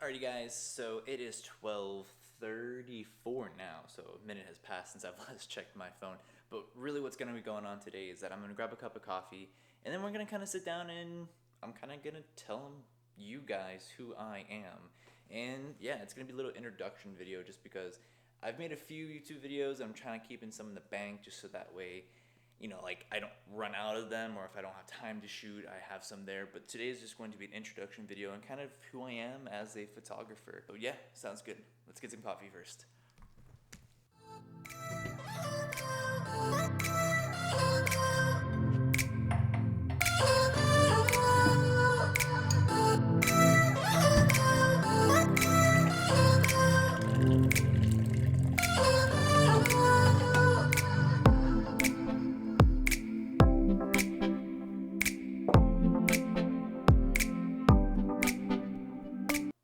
Alrighty guys, so it is 12:34 now, so a minute has passed since I've last checked my phone. But really what's going to be going on today is that I'm going to grab a cup of coffee, and then we're going to kind of sit down and I'm kind of going to tell you guys who I am. And yeah, it's going to be a little introduction video just because I've made a few YouTube videos. I'm trying to keep in some in the bank just so that way like I don't run out of them, or if I don't have time to shoot, I have some there. But today is just going to be an introduction video and kind of who I am as a photographer. So yeah, sounds good. Let's get some coffee first.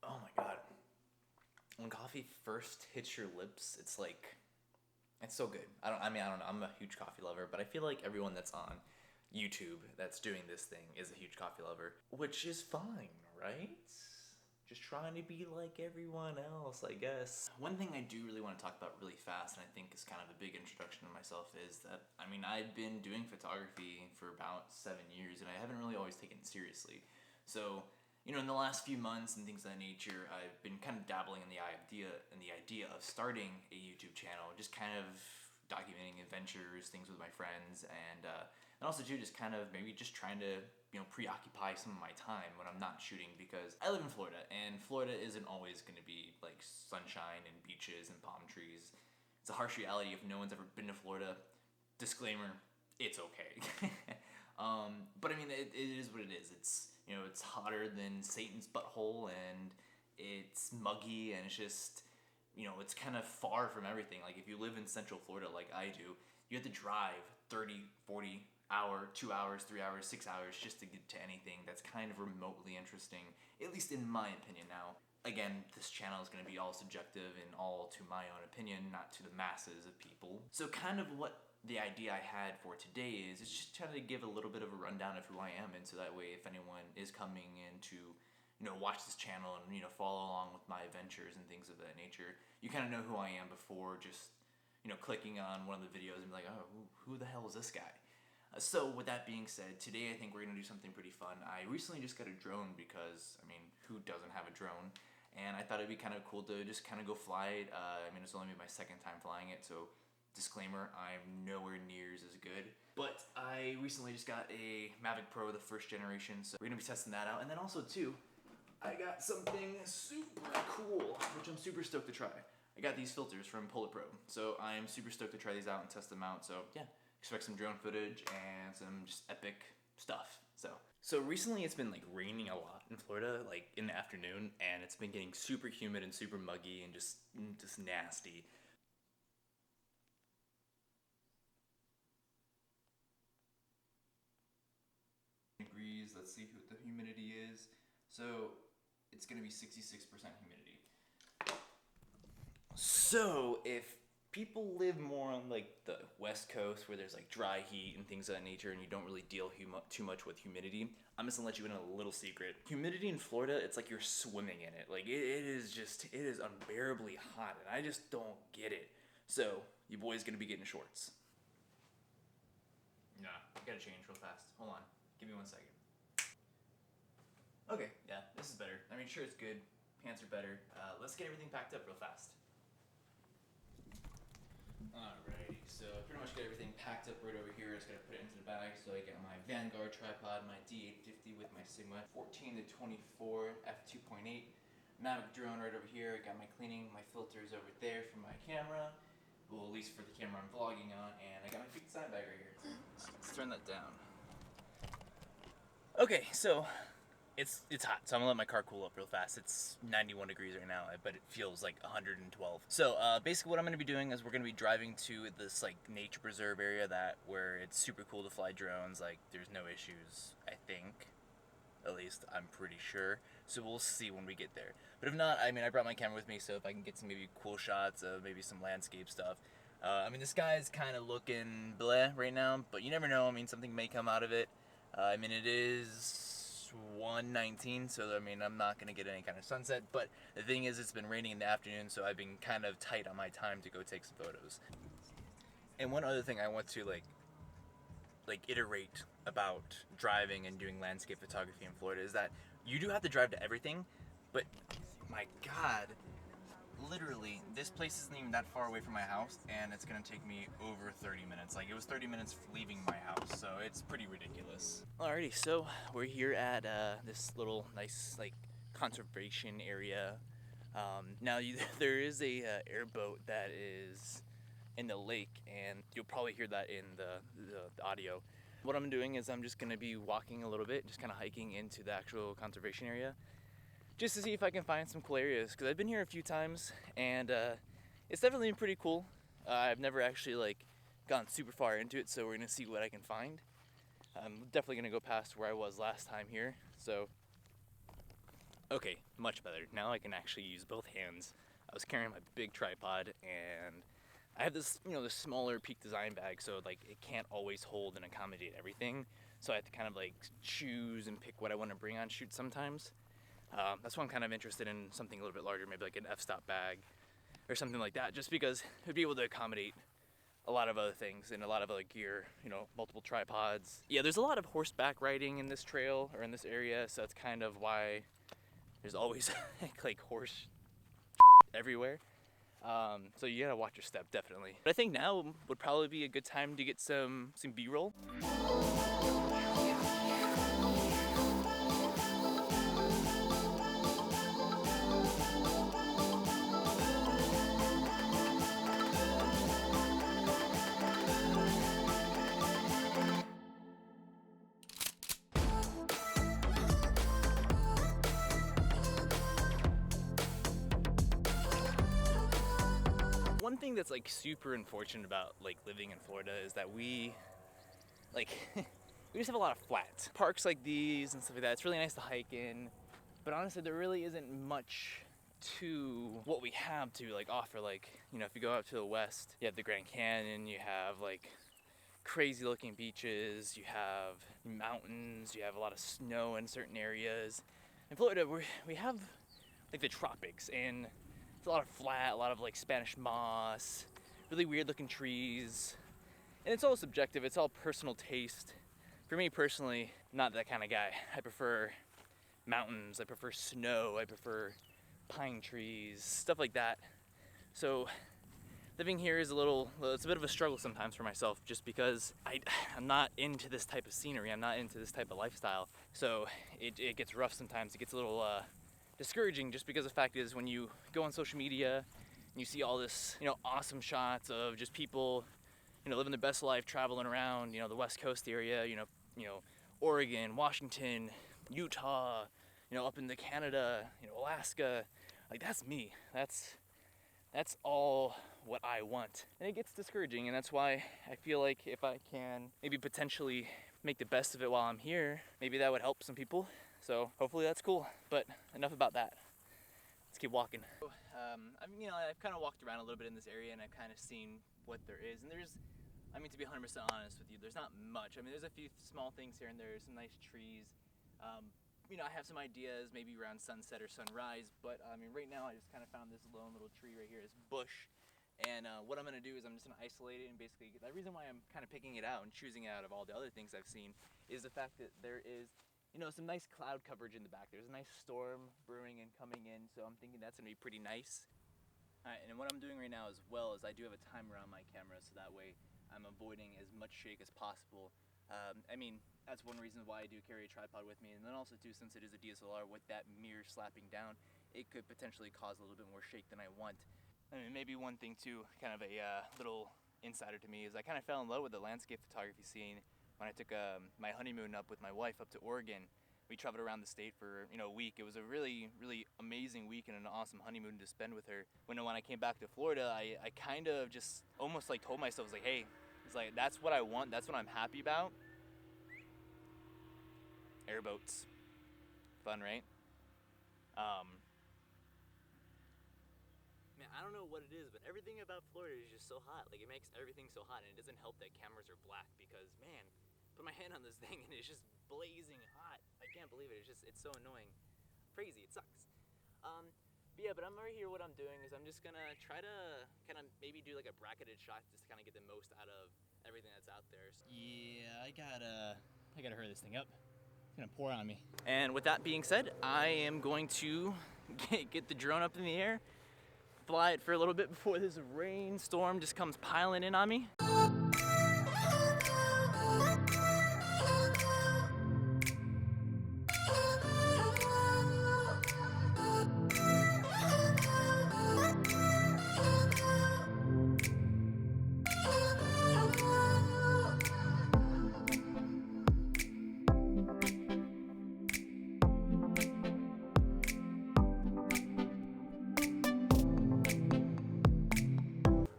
Oh my god. When coffee first hits your lips, it's so good. I don't know. I'm a huge coffee lover, but I feel like everyone that's on YouTube that's doing this thing is a huge coffee lover, which is fine, right? Just trying to be like everyone else, I guess. One thing I do really want to talk about really fast, and I think is kind of a big introduction to myself, is that, I've been doing photography for about 7 years, and I haven't really always taken it seriously. So, in the last few months and things of that nature, I've been kind of dabbling in the idea of starting a YouTube channel, just kind of documenting adventures, things with my friends, and also too just kind of maybe just trying to preoccupy some of my time when I'm not shooting, because I live in Florida, and Florida isn't always going to be like sunshine and beaches and palm trees. It's a harsh reality if no one's ever been to Florida. Disclaimer: it's okay. But it is what it is. It's hotter than Satan's butthole, and it's muggy, and it's just, it's kind of far from everything. Like, if you live in Central Florida like I do, you have to drive 30, 40 hour, 2 hours, 3 hours, 6 hours just to get to anything that's kind of remotely interesting, at least in my opinion. Now, again, this channel is going to be all subjective and all to my own opinion, not to the masses of people. So kind of what the idea I had for today is, it's just trying to give a little bit of a rundown of who I am, and so that way if anyone is coming in to watch this channel and follow along with my adventures and things of that nature, you kind of know who I am before just clicking on one of the videos and be like, oh, who the hell is this guy? So with that being said, today I think we're going to do something pretty fun. I recently just got a drone because, who doesn't have a drone? And I thought it'd be kind of cool to just kind of go fly it. It's only my second time flying it, so disclaimer, I'm nowhere near as good. But I recently just got a Mavic Pro, the first generation, so we're going to be testing that out. And then also too, I got something super cool, which I'm super stoked to try. I got these filters from PolaPro, so I am super stoked to try these out and test them out. So yeah, expect some drone footage and some just epic stuff. So recently it's been like raining a lot in Florida, like in the afternoon, and it's been getting super humid and super muggy and just nasty. Degrees, let's see what the humidity is. So it's gonna be 66% humidity. So if people live more on like the west coast where there's like dry heat and things of that nature, and you don't really deal too much with humidity, I'm just gonna let you in a little secret. Humidity in Florida, it's like you're swimming in it. Like it is unbearably hot, and I just don't get it. So your boy's gonna be getting shorts. Nah, I gotta change real fast. Hold on, give me 1 second. Okay, yeah, this is better. Shirt's good, pants are better. Let's get everything packed up real fast. Alrighty, so I pretty much got everything packed up right over here. I just gotta put it into the bag. So I got my Vanguard tripod, my D850 with my Sigma 14 to 24 f2.8, Mavic drone right over here. I got my cleaning, my filters over there for my camera, well, at least for the camera I'm vlogging on, and I got my feet side bag right here. Let's turn that down. Okay, so it's hot, so I'm gonna let my car cool up real fast. It's 91 degrees right now, but it feels like 112. So basically what I'm gonna be doing is we're gonna be driving to this like nature preserve area where it's super cool to fly drones. Like there's no issues, I think. At least I'm pretty sure. So we'll see when we get there. But if not, I brought my camera with me, so if I can get some maybe cool shots of maybe some landscape stuff. The sky's kind of looking bleh right now, but you never know. Something may come out of it. It is it's 1:19, so I mean I'm not gonna get any kind of sunset. But the thing is, it's been raining in the afternoon, so I've been kind of tight on my time to go take some photos. And one other thing I want to like iterate about driving and doing landscape photography in Florida is that you do have to drive to everything, but my God, literally, this place isn't even that far away from my house, and it's gonna take me over 30 minutes. Like, it was 30 minutes leaving my house, so it's pretty ridiculous. Alrighty, so we're here at this little nice, like, conservation area. Now, there is a airboat that is in the lake, and you'll probably hear that in the audio. What I'm doing is I'm just gonna be walking a little bit, just kind of hiking into the actual conservation area, just to see if I can find some cool areas, because I've been here a few times, and it's definitely pretty cool. I've never actually like gone super far into it, so we're gonna see what I can find. I'm definitely gonna go past where I was last time here, so okay, much better. Now I can actually use both hands. I was carrying my big tripod, and I have this, this smaller Peak Design bag, so like it can't always hold and accommodate everything. So I have to kind of like choose and pick what I want to bring on shoot sometimes. That's why I'm kind of interested in something a little bit larger, maybe like an f-stop bag or something like that, just because it'd be able to accommodate a lot of other things and a lot of other gear, multiple tripods. Yeah, there's a lot of horseback riding in this trail or in this area, so that's kind of why there's always like horse everywhere. So you gotta watch your step, definitely. But I think now would probably be a good time to get some B-roll. One thing that's like super unfortunate about like living in Florida is that we like we just have a lot of flats. Parks like these and stuff like that, it's really nice to hike in, but honestly there really isn't much to what we have to like offer. Like, if you go out to the west, you have the Grand Canyon, you have like crazy looking beaches, you have mountains, you have a lot of snow in certain areas. In Florida we have like the tropics, and it's a lot of flat, a lot of like Spanish moss, really weird looking trees. And it's all subjective, it's all personal taste. For me personally, not that kind of guy. I prefer mountains, I prefer snow, I prefer pine trees, stuff like that. So living here is it's a bit of a struggle sometimes for myself, just because I'm not into this type of scenery, I'm not into this type of lifestyle. So it gets rough sometimes, it gets a little discouraging, just because the fact is when you go on social media and you see all this awesome shots of just people living their best life, traveling around the West Coast area, Oregon, Washington, Utah, up into Canada, Alaska. Like, that's me, that's all what I want, and it gets discouraging. And that's why I feel like if I can maybe potentially make the best of it while I'm here, maybe that would help some people. So hopefully that's cool, but enough about that. Let's keep walking. I've kind of walked around a little bit in this area, and I've kind of seen what there is. And to be 100% honest with you, there's not much. There's a few small things here and there, some nice trees. I have some ideas maybe around sunset or sunrise, but right now I just kind of found this lone little tree right here, this bush. And what I'm gonna do is I'm just gonna isolate it, and basically the reason why I'm kind of picking it out and choosing it out of all the other things I've seen is the fact that there is some nice cloud coverage in the back. There's a nice storm brewing and coming in, so I'm thinking that's gonna be pretty nice. Alright, and what I'm doing right now as well is I do have a timer on my camera, so that way I'm avoiding as much shake as possible. That's one reason why I do carry a tripod with me, and then also too, since it is a DSLR, with that mirror slapping down, it could potentially cause a little bit more shake than I want. Maybe one thing too, kind of a little insider to me, is I kind of fell in love with the landscape photography scene when I took my honeymoon up with my wife up to Oregon. We traveled around the state for a week. It was a really, really amazing week and an awesome honeymoon to spend with her. When I came back to Florida, I kind of just almost like told myself, like, hey, it's like, that's what I want, that's what I'm happy about. Airboats, fun, right? Man, I don't know what it is, but everything about Florida is just so hot. Like, it makes everything so hot, and it doesn't help that cameras are black, because man, put my hand on this thing and it's just blazing hot. I can't believe it. It's so annoying. Crazy. It sucks. But yeah, but I'm right here. What I'm doing is I'm just gonna try to kind of maybe do like a bracketed shot just to kind of get the most out of everything that's out there. Yeah, I gotta hurry this thing up. It's gonna pour on me. And with that being said, I am going to get the drone up in the air, fly it for a little bit before this rainstorm just comes piling in on me.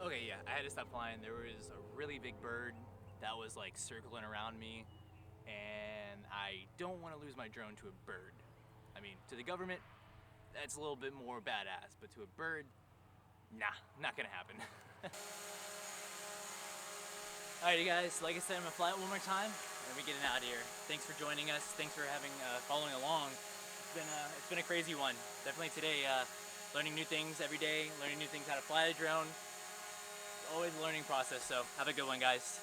Okay, yeah, I had to stop flying. There was a really big bird that was like circling around me, and I don't want to lose my drone to a bird. I mean, to the government, that's a little bit more badass, but to a bird, nah, not gonna happen. Alright, you guys, like I said, I'm gonna fly it one more time, and we're getting out of here. Thanks for joining us. Thanks for following along. It's been a crazy one. Definitely today, learning new things every day, learning new things how to fly a drone. Always a learning process, so have a good one, guys.